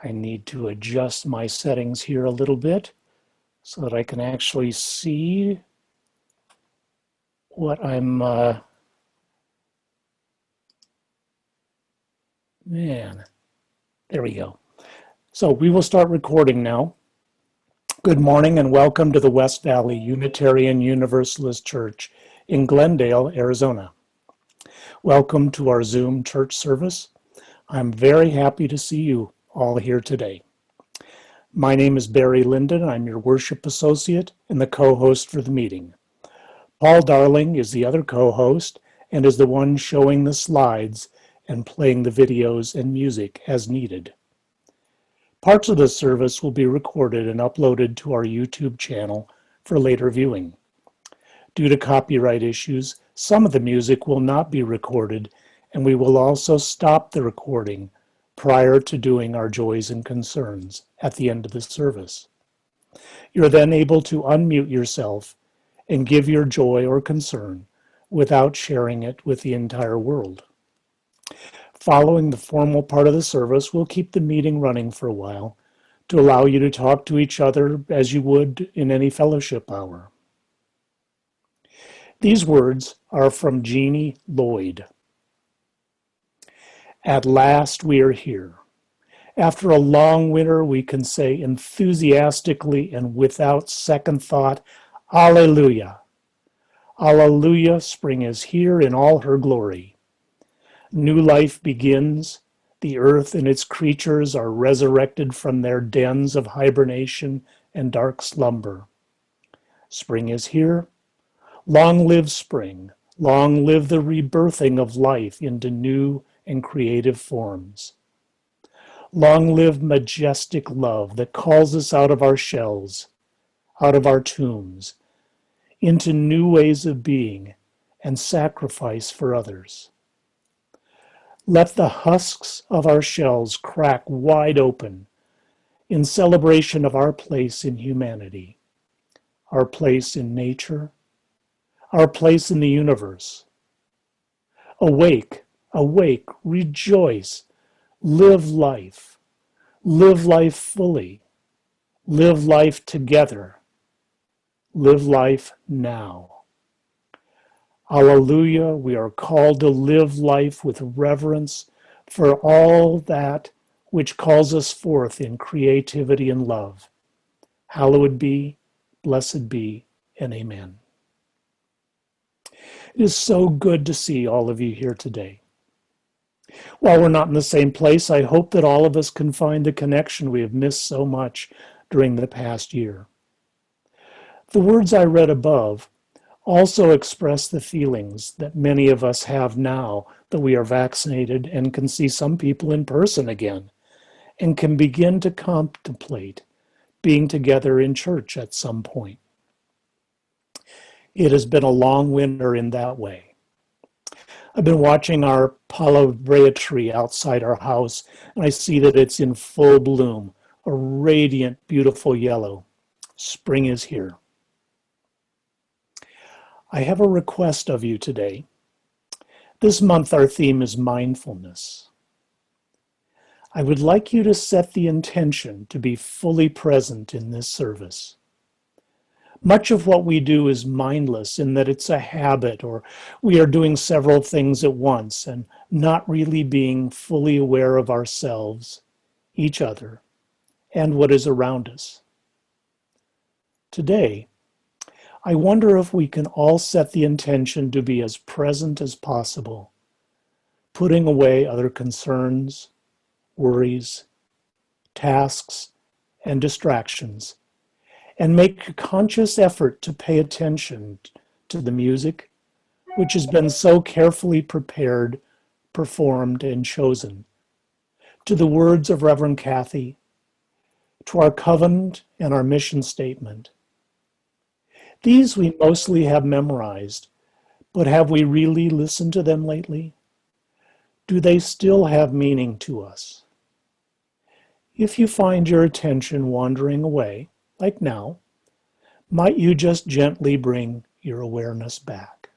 I need to adjust my settings here a little bit so that I can actually see what I'm, man, there we go. So we will start recording now. Good morning and welcome to the West Valley Unitarian Universalist Church in Glendale, Arizona. Welcome to our Zoom church service. I'm very happy to see you all here today. My name is Barry Linden. I'm your worship associate and the co-host for the meeting. Paul Darling is the other co-host and is the one showing the slides and playing the videos and music as needed. Parts of the service will be recorded and uploaded to our YouTube channel for later viewing. Due to copyright issues, some of the music will not be recorded, and we will also stop the recording prior to doing our joys and concerns at the end of the service. You're then able to unmute yourself and give your joy or concern without sharing it with the entire world. Following the formal part of the service, we'll keep the meeting running for a while to allow you to talk to each other as you would in any fellowship hour. These words are from Jeannie Lloyd. At last we are here. After a long winter, we can say enthusiastically and without second thought, Alleluia. Alleluia, spring is here in all her glory. New life begins. The earth and its creatures are resurrected from their dens of hibernation and dark slumber. Spring is here. Long live spring. Long live the rebirthing of life into new and creative forms. Long live majestic love that calls us out of our shells, out of our tombs, into new ways of being and sacrifice for others. Let the husks of our shells crack wide open in celebration of our place in humanity, our place in nature, our place in the universe. Awake, awake, rejoice, live life fully, live life together, live life now. Alleluia, we are called to live life with reverence for all that which calls us forth in creativity and love. Hallowed be, blessed be, and amen. It is so good to see all of you here today. While we're not in the same place, I hope that all of us can find the connection we have missed so much during the past year. The words I read above also express the feelings that many of us have now that we are vaccinated and can see some people in person again and can begin to contemplate being together in church at some point. It has been a long winter in that way. I've been watching our Apr11 tree outside our house, and I see that it's in full bloom, a radiant, beautiful yellow. Spring is here. I have a request of you today. This month our theme is mindfulness. I would like you to set the intention to be fully present in this service. Much of what we do is mindless in that it's a habit, or we are doing several things at once and not really being fully aware of ourselves, each other, and what is around us. Today, I wonder if we can all set the intention to be as present as possible, putting away other concerns, worries, tasks, and distractions, and make a conscious effort to pay attention to the music, which has been so carefully prepared, performed, and chosen, to the words of Reverend Cathy, to our covenant and our mission statement. These we mostly have memorized, but have we really listened to them lately? Do they still have meaning to us? If you find your attention wandering away, like now, might you just gently bring your awareness back?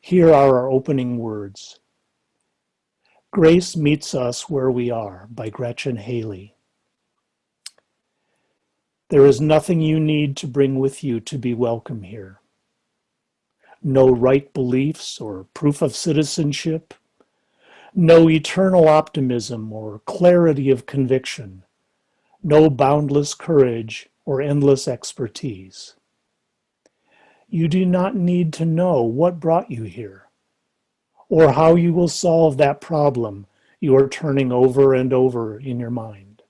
Here are our opening words. Grace Meets Us Where We Are by Gretchen Haley. There is nothing you need to bring with you to be welcome here. No right beliefs or proof of citizenship. No eternal optimism or clarity of conviction. No boundless courage or endless expertise. You do not need to know what brought you here, or how you will solve that problem you are turning over and over in your mind.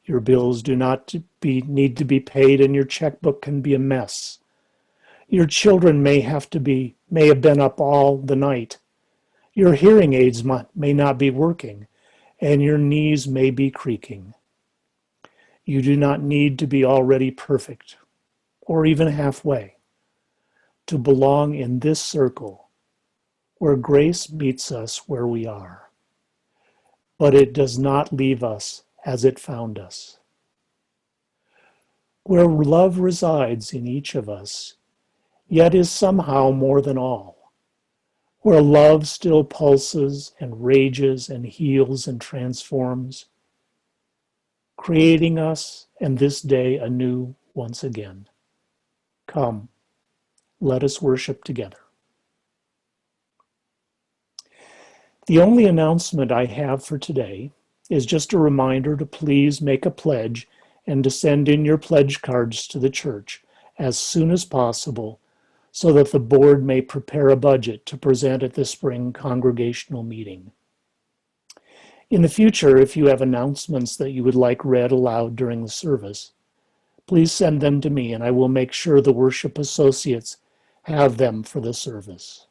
Your bills do not need to be paid, and your checkbook can be a mess. Your children may have been up all the night. Your hearing aids may not be working, and your knees may be creaking. You do not need to be already perfect, or even halfway, to belong in this circle where grace meets us where we are. But it does not leave us as it found us. Where love resides in each of us, yet is somehow more than all. Where love still pulses and rages and heals and transforms, creating us and this day anew once again. Come, let us worship together. The only announcement I have for today is just a reminder to please make a pledge and to send in your pledge cards to the church as soon as possible so that the board may prepare a budget to present at the spring congregational meeting. In the future, if you have announcements that you would like read aloud during the service, please send them to me and I will make sure the worship associates have them for the service.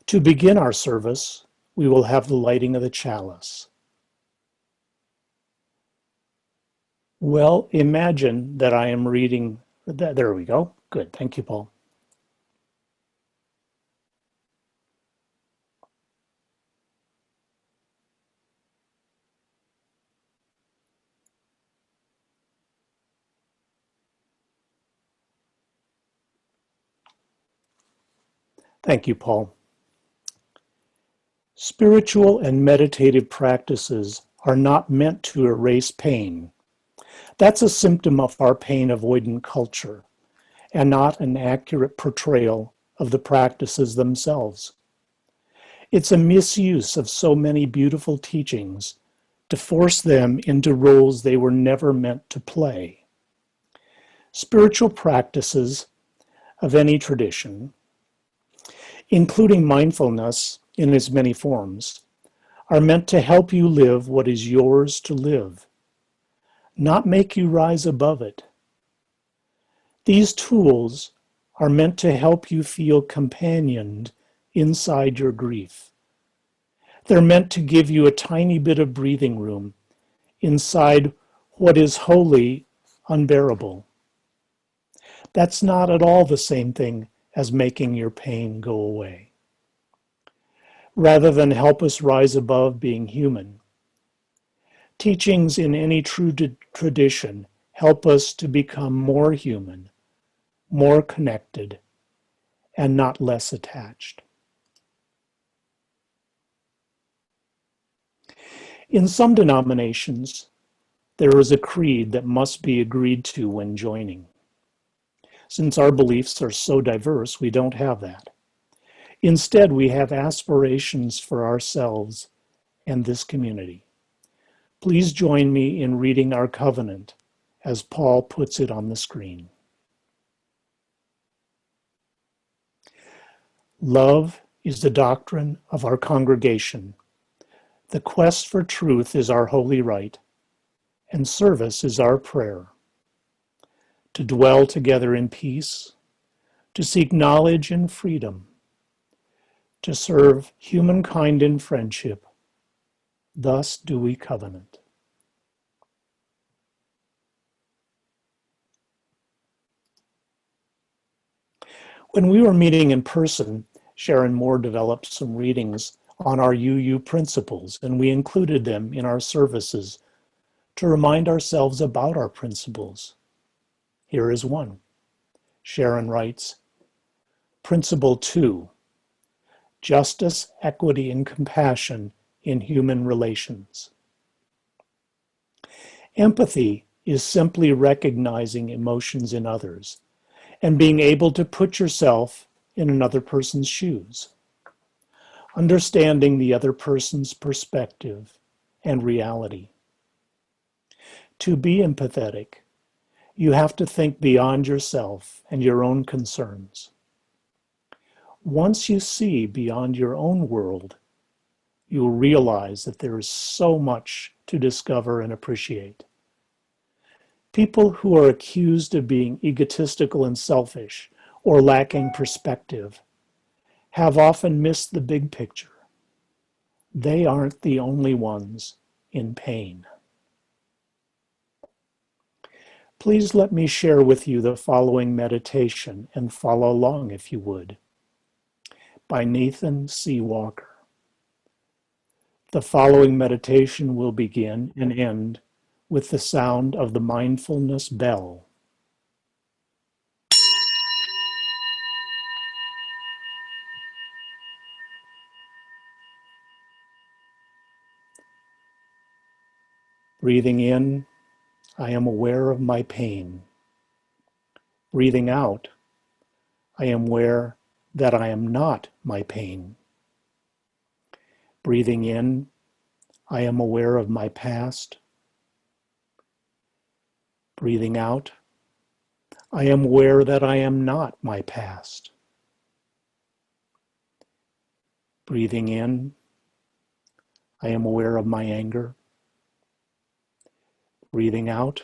To begin our service, we will have the lighting of the chalice. Well, imagine that I am reading, there we go. Good, thank you, Paul. Thank you, Paul. Spiritual and meditative practices are not meant to erase pain. That's a symptom of our pain-avoidant culture, and not an accurate portrayal of the practices themselves. It's a misuse of so many beautiful teachings to force them into roles they were never meant to play. Spiritual practices of any tradition, including mindfulness in its many forms, are meant to help you live what is yours to live, not make you rise above it. These tools are meant to help you feel companioned inside your grief. They're meant to give you a tiny bit of breathing room inside what is wholly unbearable. That's not at all the same thing as making your pain go away. Rather than help us rise above being human, teachings in any true tradition help us to become more human, more connected, and not less attached. In some denominations, there is a creed that must be agreed to when joining. Since our beliefs are so diverse, we don't have that. Instead, we have aspirations for ourselves and this community. Please join me in reading our covenant as Paul puts it on the screen. Love is the doctrine of our congregation. The quest for truth is our holy right, and service is our prayer. To dwell together in peace, to seek knowledge and freedom, to serve humankind in friendship. Thus do we covenant. When we were meeting in person, Sharon Moore developed some readings on our UU principles, and we included them in our services to remind ourselves about our principles. Here is one. Sharon writes, Principle 2, justice, equity, and compassion in human relations. Empathy is simply recognizing emotions in others and being able to put yourself in another person's shoes, understanding the other person's perspective and reality. To be empathetic, you have to think beyond yourself and your own concerns. Once you see beyond your own world, you'll realize that there is so much to discover and appreciate. People who are accused of being egotistical and selfish or lacking perspective have often missed the big picture. They aren't the only ones in pain. Please let me share with you the following meditation and follow along if you would. By Nathan C. Walker. The following meditation will begin and end with the sound of the mindfulness bell. Breathing in, I am aware of my pain. Breathing out, I am aware that I am not my pain. Breathing in, I am aware of my past. Breathing out, I am aware that I am not my past. Breathing in, I am aware of my anger. Breathing out,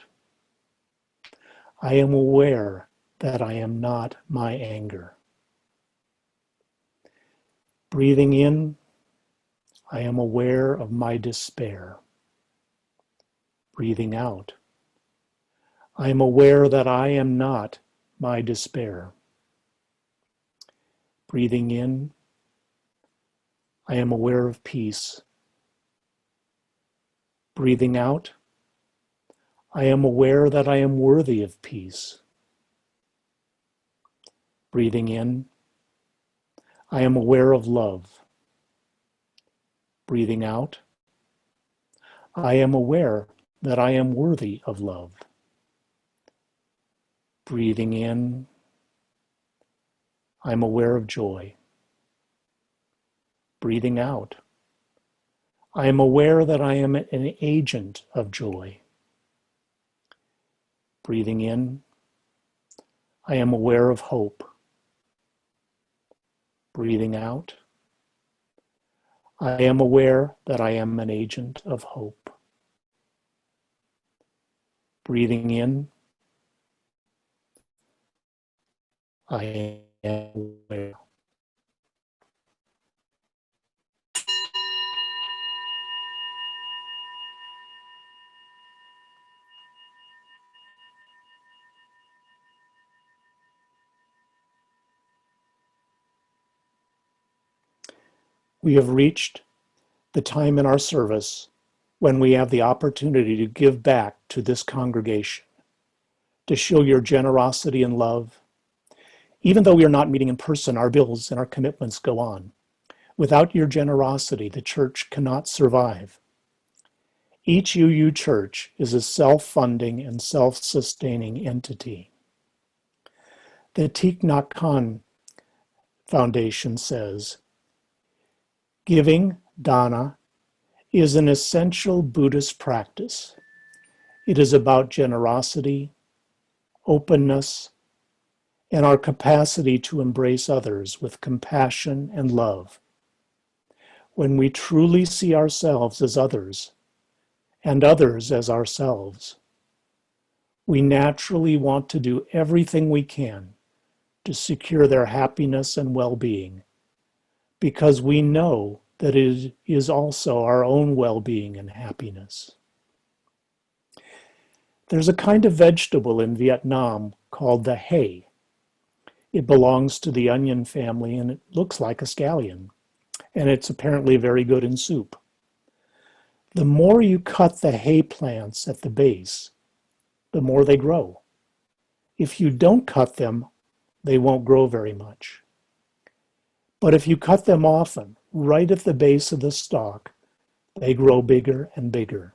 I am aware that I am not my anger. Breathing in, I am aware of my despair. Breathing out, I am aware that I am not my despair. Breathing in, I am aware of peace. Breathing out, I am aware that I am worthy of peace. Breathing in, I am aware of love. Breathing out, I am aware that I am worthy of love. Breathing in, I'm aware of joy. Breathing out, I am aware that I am an agent of joy. Breathing in, I am aware of hope. Breathing out, I am aware that I am an agent of hope. Breathing in, I am aware. We have reached the time in our service when we have the opportunity to give back to this congregation, to show your generosity and love. Even though we are not meeting in person, our bills and our commitments go on. Without your generosity, the church cannot survive. Each UU church is a self-funding and self-sustaining entity. The Thich Nhat Hanh Foundation says, giving, dana, is an essential Buddhist practice. It is about generosity, openness, and our capacity to embrace others with compassion and love. When we truly see ourselves as others, and others as ourselves, we naturally want to do everything we can to secure their happiness and well-being, because we know that it is also our own well-being and happiness. There's a kind of vegetable in Vietnam called the hay. It belongs to the onion family and it looks like a scallion, and it's apparently very good in soup. The more you cut the hay plants at the base, the more they grow. If you don't cut them, they won't grow very much. But if you cut them often, right at the base of the stalk, they grow bigger and bigger.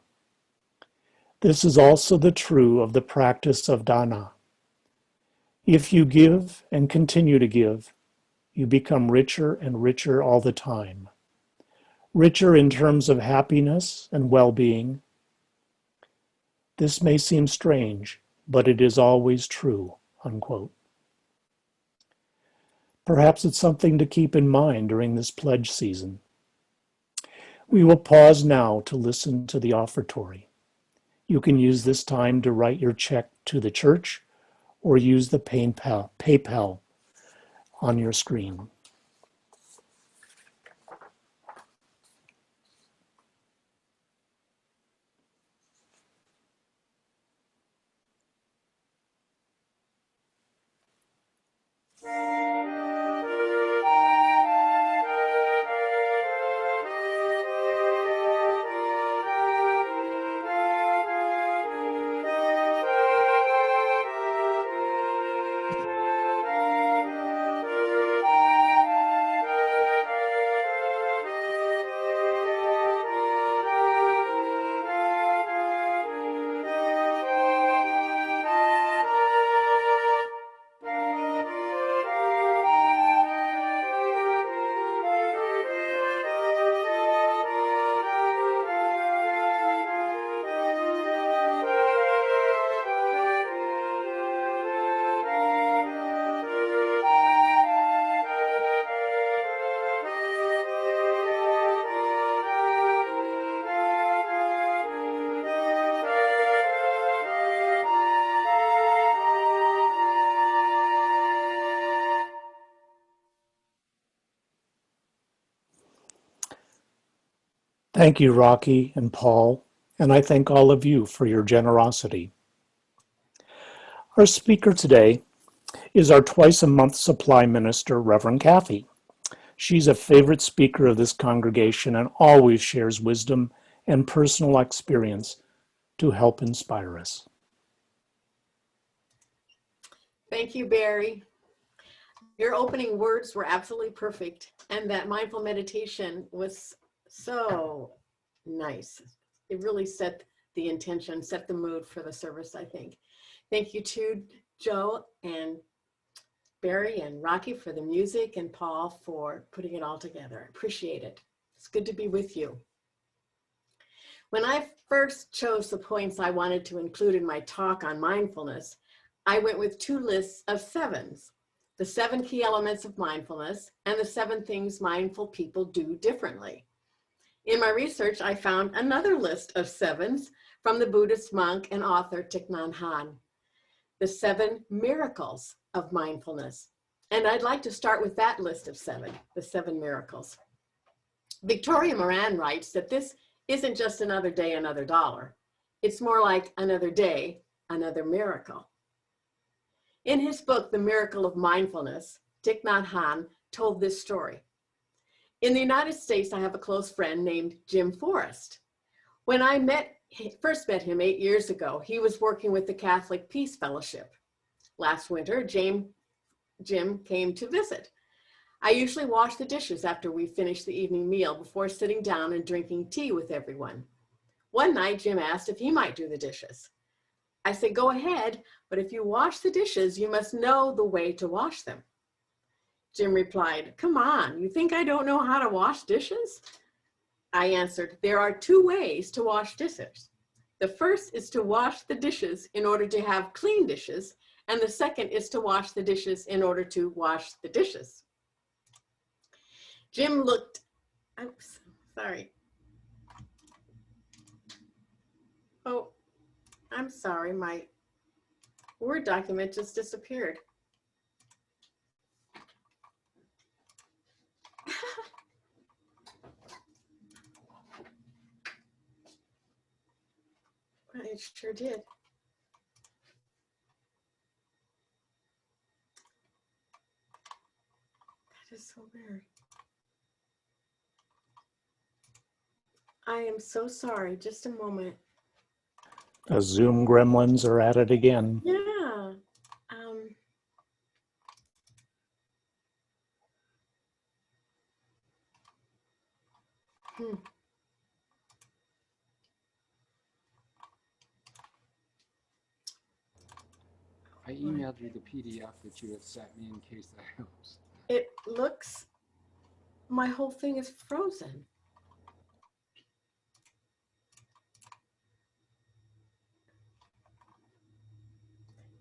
This is also the true of the practice of dana. If you give and continue to give, you become richer and richer all the time. Richer in terms of happiness and well-being. This may seem strange, but it is always true, unquote. Perhaps it's something to keep in mind during this pledge season. We will pause now to listen to the offertory. You can use this time to write your check to the church or use the PayPal on your screen. Thank you, Rocky and Paul, and I thank all of you for your generosity. Our speaker today is our twice-a-month supply minister, Reverend Cathy. She's a favorite speaker of this congregation and always shares wisdom and personal experience to help inspire us. Thank you, Barry. Your opening words were absolutely perfect, and that mindful meditation was so nice. It really set the intention, set the mood for the service, I think. Thank you to Joe and Barry and Rocky for the music, and Paul for putting it all together. I appreciate it. It's good to be with you. When I first chose the points I wanted to include in my talk on mindfulness, I went with two lists of sevens: the 7 key elements of mindfulness and the 7 things mindful people do differently. In my research, I found another list of 7s from the Buddhist monk and author Thich Nhat Hanh, the 7 miracles of mindfulness. And I'd like to start with that list of 7, the 7 miracles. Victoria Moran writes that this isn't just another day, another dollar. It's more like another day, another miracle. In his book, The Miracle of Mindfulness, Thich Nhat Hanh told this story. In the United States, I have a close friend named Jim Forrest. When I first met him 8 years ago, he was working with the Catholic Peace Fellowship. Last winter, Jim came to visit. I usually wash the dishes after we finish the evening meal before sitting down and drinking tea with everyone. One night, Jim asked if he might do the dishes. I said, go ahead, but if you wash the dishes, you must know the way to wash them. Jim replied, come on, you think I don't know how to wash dishes? I answered, there are 2 ways to wash dishes. The first is to wash the dishes in order to have clean dishes, and the second is to wash the dishes in order to wash the dishes. Jim looked, oops, sorry. Oh, I'm sorry, my Word document just disappeared. It sure did. That is so weird. I am so sorry. Just a moment. The Zoom gremlins are at it again. Yeah. I emailed you the PDF that you had sent me in case that helps. It looks, my whole thing is frozen.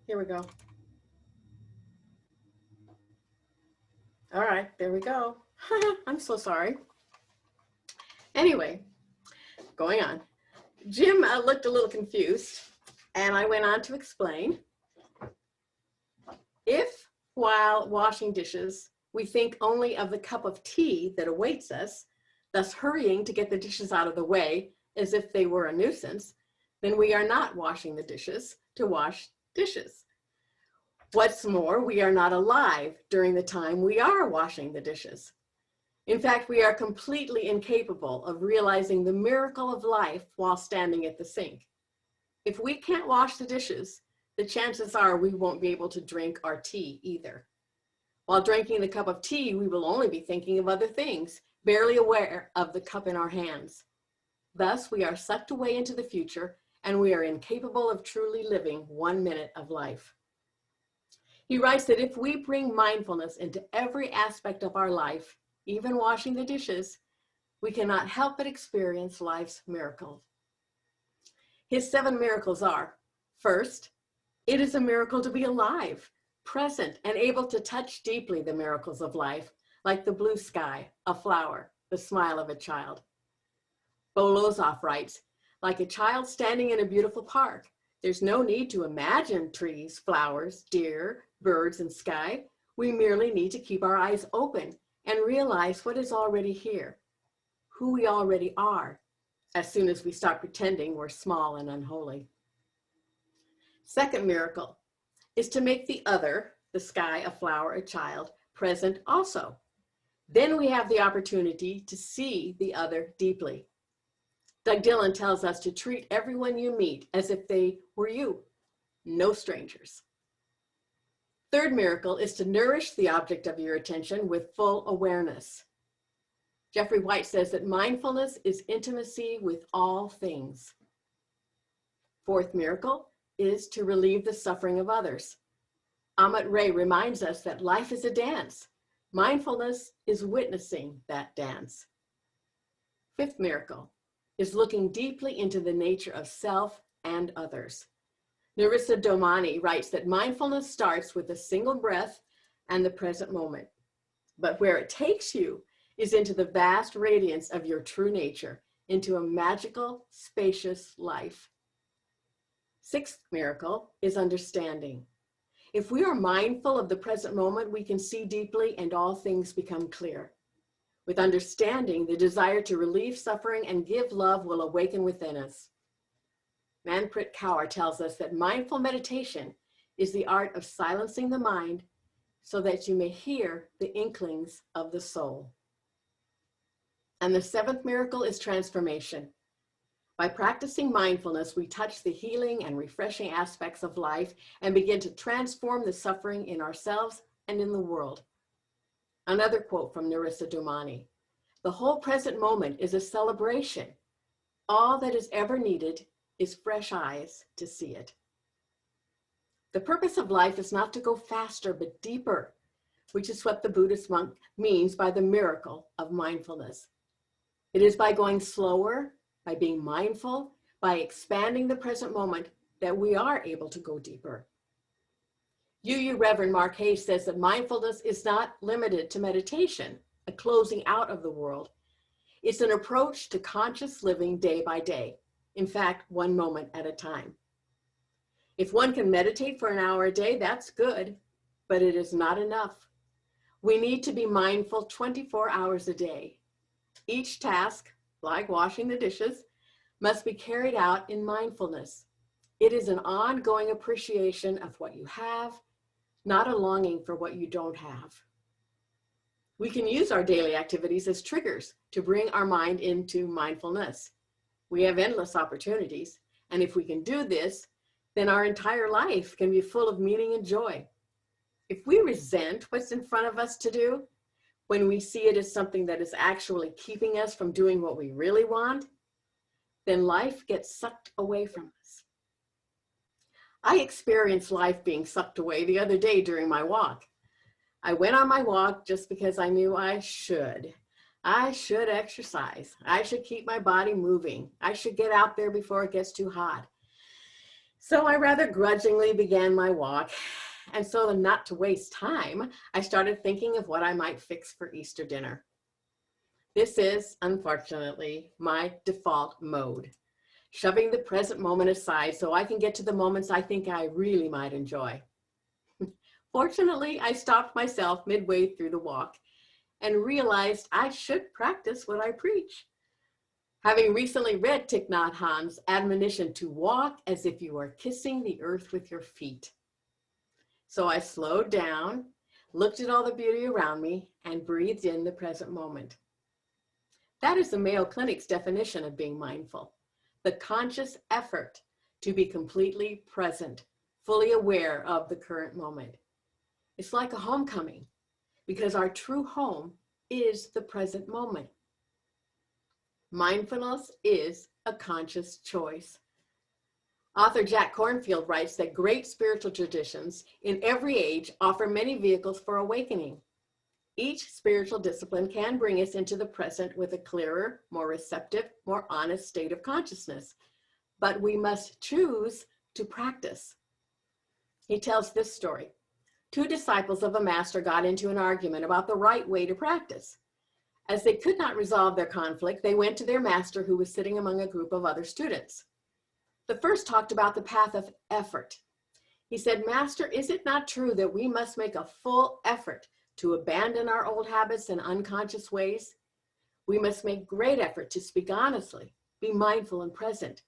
Here we go. All right, there we go. I'm so sorry. Anyway, going on. Jim looked a little confused, and I went on to explain. If, while washing dishes, we think only of the cup of tea that awaits us, thus hurrying to get the dishes out of the way as if they were a nuisance, then we are not washing the dishes to wash dishes. What's more, we are not alive during the time we are washing the dishes. In fact, we are completely incapable of realizing the miracle of life while standing at the sink. If we can't wash the dishes, the chances are we won't be able to drink our tea either. While drinking the cup of tea, we will only be thinking of other things, barely aware of the cup in our hands. Thus, we are sucked away into the future, and we are incapable of truly living 1 minute of life. He writes that if we bring mindfulness into every aspect of our life, even washing the dishes, we cannot help but experience life's miracle. His 7 miracles are: first, it is a miracle to be alive, present, and able to touch deeply the miracles of life, like the blue sky, a flower, the smile of a child. Bo Lozoff writes, like a child standing in a beautiful park, there's no need to imagine trees, flowers, deer, birds, and sky. We merely need to keep our eyes open and realize what is already here, who we already are, as soon as we stop pretending we're small and unholy. Second miracle is to make the other, the sky, a flower, a child, present also. Then we have the opportunity to see the other deeply. Doug Dillon tells us to treat everyone you meet as if they were you, no strangers. Third miracle is to nourish the object of your attention with full awareness. Jeffrey White says that mindfulness is intimacy with all things. Fourth miracle is to relieve the suffering of others. Amit Ray reminds us that life is a dance. Mindfulness is witnessing that dance. Fifth miracle is looking deeply into the nature of self and others. Narissa Domani writes that mindfulness starts with a single breath and the present moment, but where it takes you is into the vast radiance of your true nature, into a magical, spacious life. Sixth miracle is understanding. If we are mindful of the present moment, we can see deeply and all things become clear. With understanding, the desire to relieve suffering and give love will awaken within us. Manpreet Kaur tells us that mindful meditation is the art of silencing the mind so that you may hear the inklings of the soul. And the seventh miracle is transformation. By practicing mindfulness, we touch the healing and refreshing aspects of life and begin to transform the suffering in ourselves and in the world. Another quote from Narissa Domani: the whole present moment is a celebration. All that is ever needed is fresh eyes to see it. The purpose of life is not to go faster, but deeper, which is what the Buddhist monk means by the miracle of mindfulness. It is by going slower, by being mindful, by expanding the present moment that we are able to go deeper. UU Reverend Mark Hayes says that mindfulness is not limited to meditation, a closing out of the world. It's an approach to conscious living day by day. In fact, 1 moment at a time. If one can meditate for an hour a day, that's good, but it is not enough. We need to be mindful 24 hours a day. Each task, like washing the dishes, must be carried out in mindfulness. It is an ongoing appreciation of what you have, not a longing for what you don't have. We can use our daily activities as triggers to bring our mind into mindfulness. We have endless opportunities, and if we can do this, then our entire life can be full of meaning and joy. If we resent what's in front of us to do, when we see it as something that is actually keeping us from doing what we really want, then life gets sucked away from us. I experienced life being sucked away the other day during my walk. I went on my walk just because I knew I should. I should exercise. I should keep my body moving. I should get out there before it gets too hot. So I rather grudgingly began my walk. And so not to waste time, I started thinking of what I might fix for Easter dinner. This is, unfortunately, my default mode, shoving the present moment aside so I can get to the moments I think I really might enjoy. Fortunately, I stopped myself midway through the walk and realized I should practice what I preach. Having recently read Thich Nhat Hanh's admonition to walk as if you are kissing the earth with your feet. So I slowed down, looked at all the beauty around me, and breathed in the present moment. That is the Mayo Clinic's definition of being mindful, the conscious effort to be completely present, fully aware of the current moment. It's like a homecoming, because our true home is the present moment. Mindfulness is a conscious choice. Author Jack Kornfield writes that great spiritual traditions in every age offer many vehicles for awakening. Each spiritual discipline can bring us into the present with a clearer, more receptive, more honest state of consciousness, but we must choose to practice. He tells this story. 2 disciples of a master got into an argument about the right way to practice. As they could not resolve their conflict, they went to their master, who was sitting among a group of other students. The first talked about the path of effort. He said, "Master, is it not true that we must make a full effort to abandon our old habits and unconscious ways? We must make great effort to speak honestly, be mindful and present.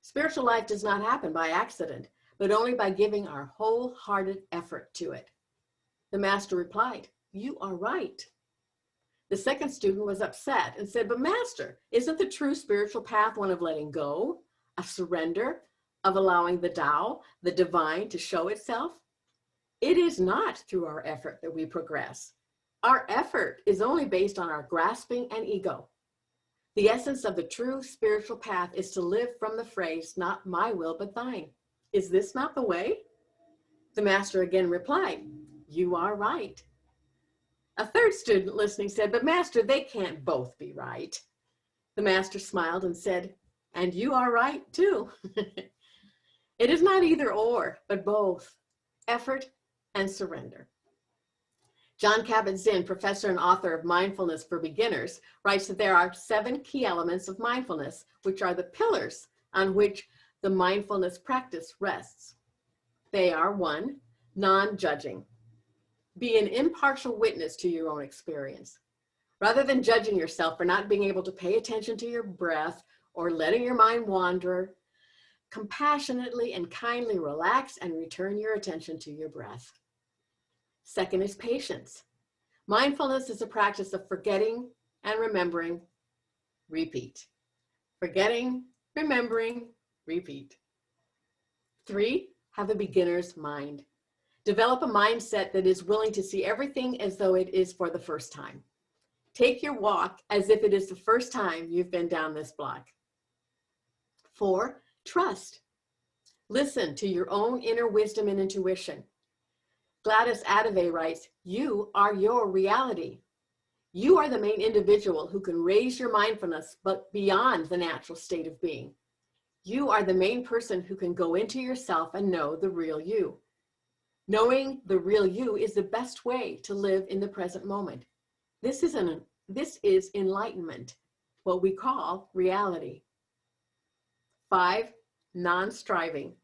Spiritual life does not happen by accident, but only by giving our wholehearted effort to it." The master replied, "You are right." The second student was upset and said, "But master, isn't the true spiritual path one of letting go, a surrender, of allowing the Tao, the divine, to show itself? It is not through our effort that we progress. Our effort is only based on our grasping and ego. The essence of the true spiritual path is to live from the phrase, 'Not my will, but thine.' Is this not the way?" The master again replied, "You are right." A third student listening said, "But master, they can't both be right." The master smiled and said, "And you are right too." It is not either or, but both, effort and surrender. John Kabat-Zinn, professor and author of Mindfulness for Beginners, writes that there are 7 key elements of mindfulness, which are the pillars on which the mindfulness practice rests. They are: 1, non-judging. Be an impartial witness to your own experience. Rather than judging yourself for not being able to pay attention to your breath or letting your mind wander, compassionately and kindly relax and return your attention to your breath. 2nd is patience. Mindfulness is a practice of forgetting and remembering. Repeat. Forgetting, remembering, repeat. 3, have a beginner's mind. Develop a mindset that is willing to see everything as though it is for the first time. Take your walk as if it is the first time you've been down this block. 4, trust. Listen to your own inner wisdom and intuition. Gladys Adave writes, "You are your reality. You are the main individual who can raise your mindfulness but beyond the natural state of being. You are the main person who can go into yourself and know the real you. Knowing the real you is the best way to live in the present moment. This is enlightenment, what we call reality." 5, non-striving.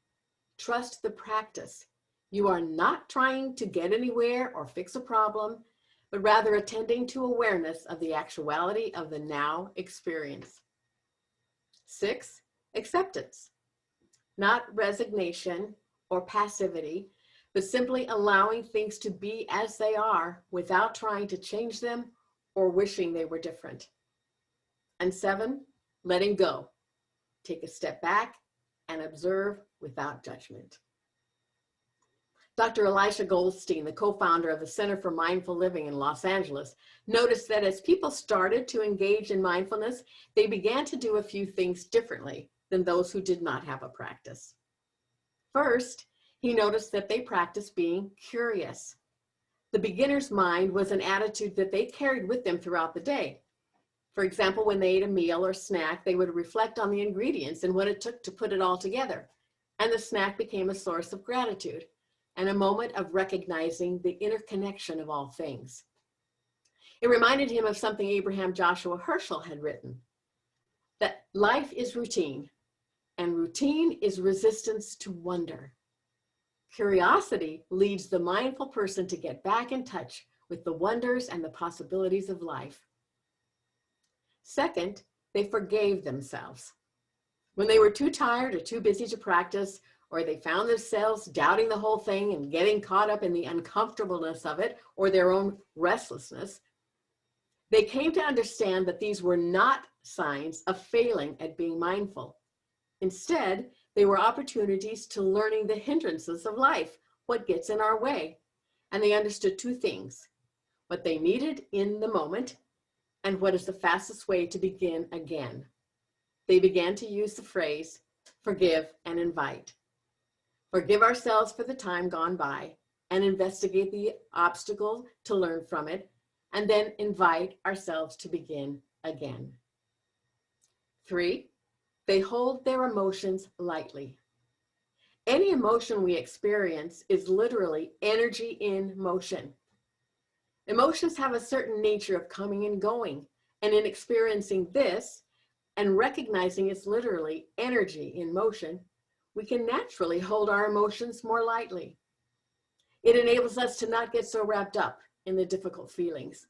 Trust the practice. You are not trying to get anywhere or fix a problem, but rather attending to awareness of the actuality of the now experience. 6, acceptance. Not resignation or passivity, but simply allowing things to be as they are without trying to change them or wishing they were different. And 7, letting go. Take a step back and observe without judgment. Dr. Elisha Goldstein, the co-founder of the Center for Mindful Living in Los Angeles, noticed that as people started to engage in mindfulness, they began to do a few things differently than those who did not have a practice. First, he noticed that they practiced being curious. The beginner's mind was an attitude that they carried with them throughout the day. For example, when they ate a meal or snack, they would reflect on the ingredients and what it took to put it all together. And the snack became a source of gratitude and a moment of recognizing the interconnection of all things. It reminded him of something Abraham Joshua Herschel had written, that life is routine, and routine is resistance to wonder. Curiosity leads the mindful person to get back in touch with the wonders and the possibilities of life. Second, they forgave themselves. When they were too tired or too busy to practice, or they found themselves doubting the whole thing and getting caught up in the uncomfortableness of it or their own restlessness, they came to understand that these were not signs of failing at being mindful. Instead, they were opportunities to learning the hindrances of life, what gets in our way. And they understood two things: what they needed in the moment and what is the fastest way to begin again. They began to use the phrase, forgive and invite. Forgive ourselves for the time gone by and investigate the obstacle to learn from it, and then invite ourselves to begin again. 3, they hold their emotions lightly. Any emotion we experience is literally energy in motion. Emotions have a certain nature of coming and going, and in experiencing this and recognizing it's literally energy in motion, we can naturally hold our emotions more lightly. It enables us to not get so wrapped up in the difficult feelings,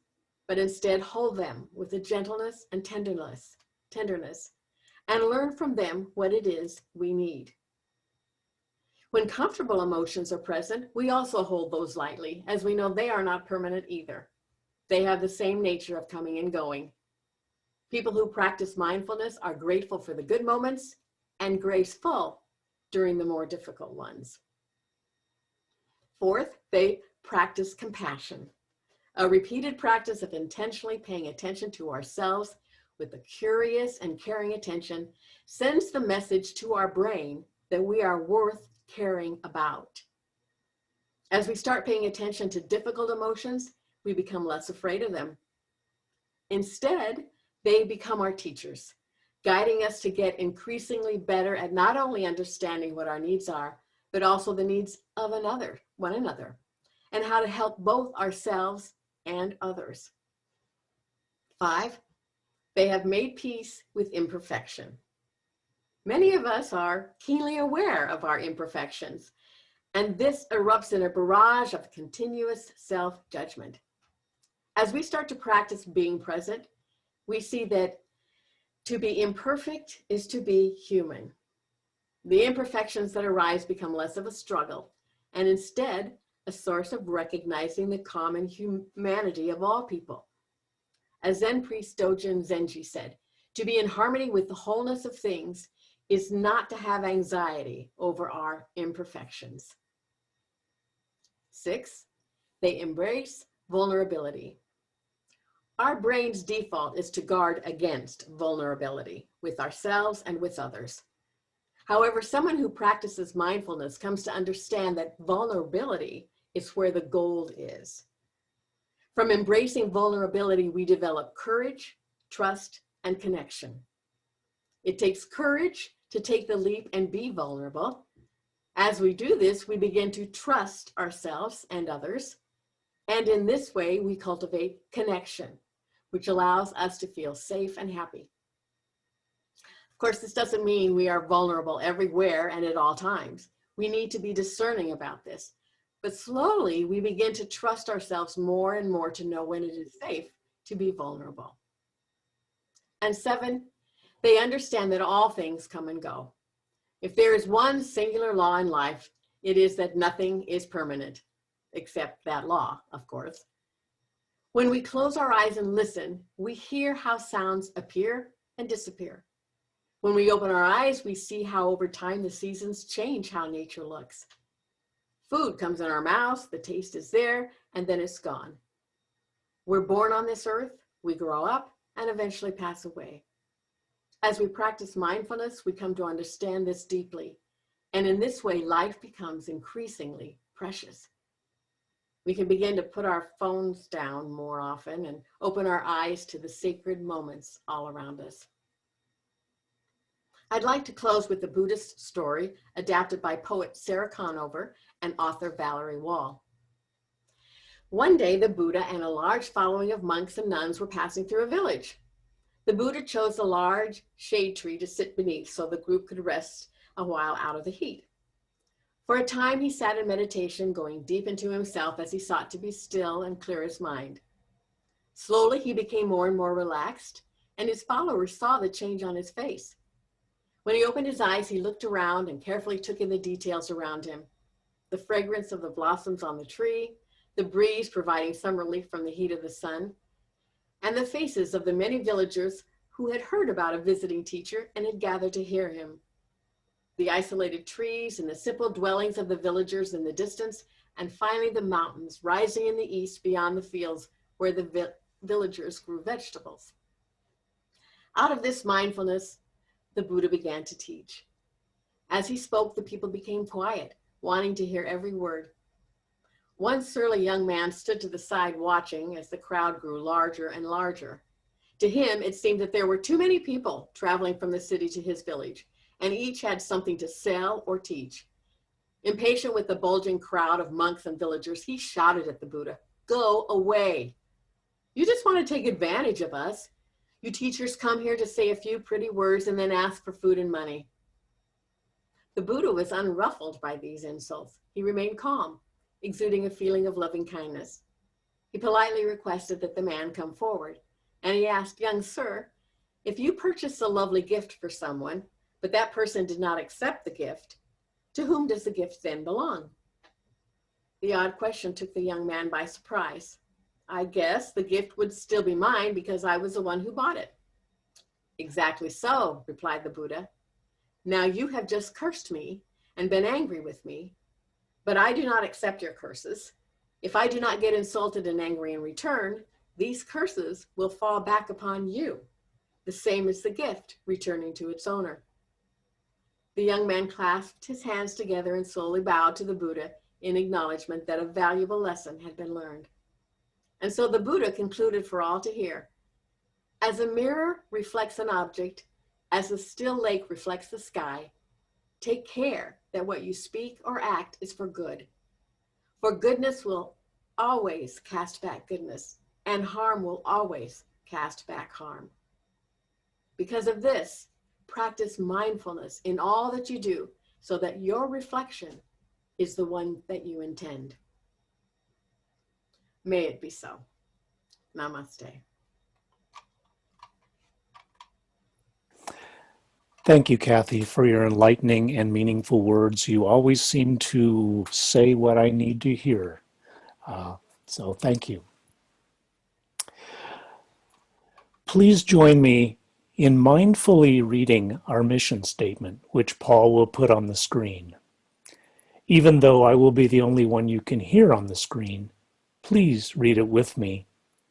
but instead hold them with a gentleness and tenderness, and learn from them what it is we need. When comfortable emotions are present, we also hold those lightly, as we know they are not permanent either. They have the same nature of coming and going. People who practice mindfulness are grateful for the good moments and graceful during the more difficult ones. 4th, they practice compassion. A repeated practice of intentionally paying attention to ourselves with a curious and caring attention sends the message to our brain that we are worth caring about. As we start paying attention to difficult emotions, we become less afraid of them. Instead, they become our teachers, guiding us to get increasingly better at not only understanding what our needs are, but also the needs of one another, and how to help both ourselves and others. 5, they have made peace with imperfection. Many of us are keenly aware of our imperfections, and this erupts in a barrage of continuous self-judgment. As we start to practice being present, we see that to be imperfect is to be human. The imperfections that arise become less of a struggle, and instead a source of recognizing the common humanity of all people. As Zen priest Dojin Zenji said, to be in harmony with the wholeness of things is not to have anxiety over our imperfections. 6, they embrace vulnerability. Our brain's default is to guard against vulnerability with ourselves and with others. However, someone who practices mindfulness comes to understand that vulnerability is where the gold is. From embracing vulnerability, we develop courage, trust, and connection. It takes courage to take the leap and be vulnerable. As we do this, we begin to trust ourselves and others. And in this way, we cultivate connection, which allows us to feel safe and happy. Of course, this doesn't mean we are vulnerable everywhere and at all times. We need to be discerning about this. But slowly, we begin to trust ourselves more and more to know when it is safe to be vulnerable. And 7, they understand that all things come and go. If there is one singular law in life, it is that nothing is permanent, except that law, of course. When we close our eyes and listen, we hear how sounds appear and disappear. When we open our eyes, we see how over time the seasons change how nature looks. Food comes in our mouths, the taste is there, and then it's gone. We're born on this earth, we grow up, and eventually pass away. As we practice mindfulness, we come to understand this deeply. And in this way, life becomes increasingly precious. We can begin to put our phones down more often and open our eyes to the sacred moments all around us. I'd like to close with the Buddhist story adapted by poet Sarah Conover and author Valerie Wall. One day, the Buddha and a large following of monks and nuns were passing through a village. The Buddha chose a large shade tree to sit beneath so the group could rest a while out of the heat. For a time, he sat in meditation, going deep into himself as he sought to be still and clear his mind. Slowly, he became more and more relaxed, and his followers saw the change on his face. When he opened his eyes, he looked around and carefully took in the details around him. The fragrance of the blossoms on the tree, the breeze providing some relief from the heat of the sun, and the faces of the many villagers who had heard about a visiting teacher and had gathered to hear him. The isolated trees and the simple dwellings of the villagers in the distance, and finally the mountains rising in the east beyond the fields where the villagers grew vegetables. Out of this mindfulness, the Buddha began to teach. As he spoke, the people became quiet, wanting to hear every word. One surly young man stood to the side watching as the crowd grew larger and larger. To him, it seemed that there were too many people traveling from the city to his village, and each had something to sell or teach. Impatient with the bulging crowd of monks and villagers, he shouted at the Buddha, "Go away. You just want to take advantage of us. You teachers come here to say a few pretty words and then ask for food and money." The Buddha was unruffled by these insults. He remained calm, exuding a feeling of loving kindness. He politely requested that the man come forward, and he asked, "Young sir, if you purchased a lovely gift for someone, but that person did not accept the gift, to whom does the gift then belong?" The odd question took the young man by surprise. "I guess the gift would still be mine because I was the one who bought it." "Exactly so," replied the Buddha. "Now you have just cursed me and been angry with me, but I do not accept your curses. If I do not get insulted and angry in return, these curses will fall back upon you, the same as the gift returning to its owner." The young man clasped his hands together and slowly bowed to the Buddha in acknowledgement that a valuable lesson had been learned. And so the Buddha concluded for all to hear, "As a mirror reflects an object, as a still lake reflects the sky, take care that what you speak or act is for good. For goodness will always cast back goodness, and harm will always cast back harm. Because of this, practice mindfulness in all that you do so that your reflection is the one that you intend." May it be so. Namaste. Thank you, Cathy, for your enlightening and meaningful words. You always seem to say what I need to hear. So thank you. Please join me in mindfully reading our mission statement, which Paul will put on the screen. Even though I will be the only one you can hear on the screen, please read it with me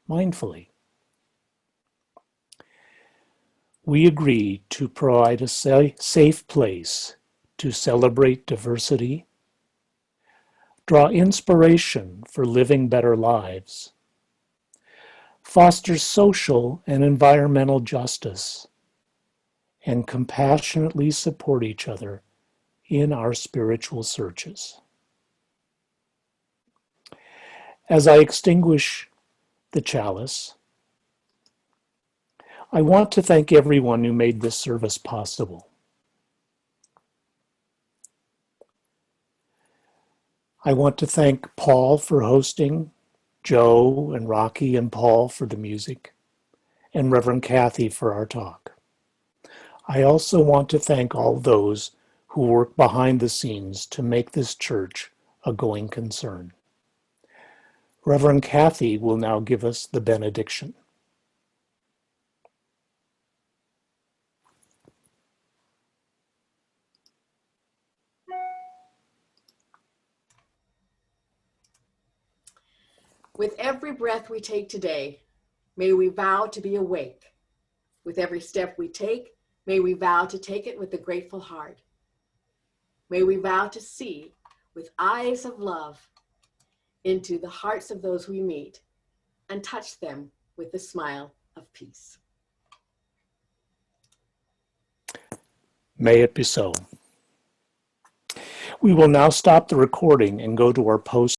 mindfully. We agree to provide a safe place to celebrate diversity, draw inspiration for living better lives, foster social and environmental justice, and compassionately support each other in our spiritual searches. As I extinguish the chalice, I want to thank everyone who made this service possible. I want to thank Paul for hosting, Joe and Rocky and Paul for the music, and Reverend Cathy for our talk. I also want to thank all those who work behind the scenes to make this church a going concern. Reverend Cathy will now give us the benediction. With every breath we take today, may we vow to be awake. With every step we take, may we vow to take it with a grateful heart. May we vow to see with eyes of love into the hearts of those we meet and touch them with a smile of peace. May it be so. We will now stop the recording and go to our post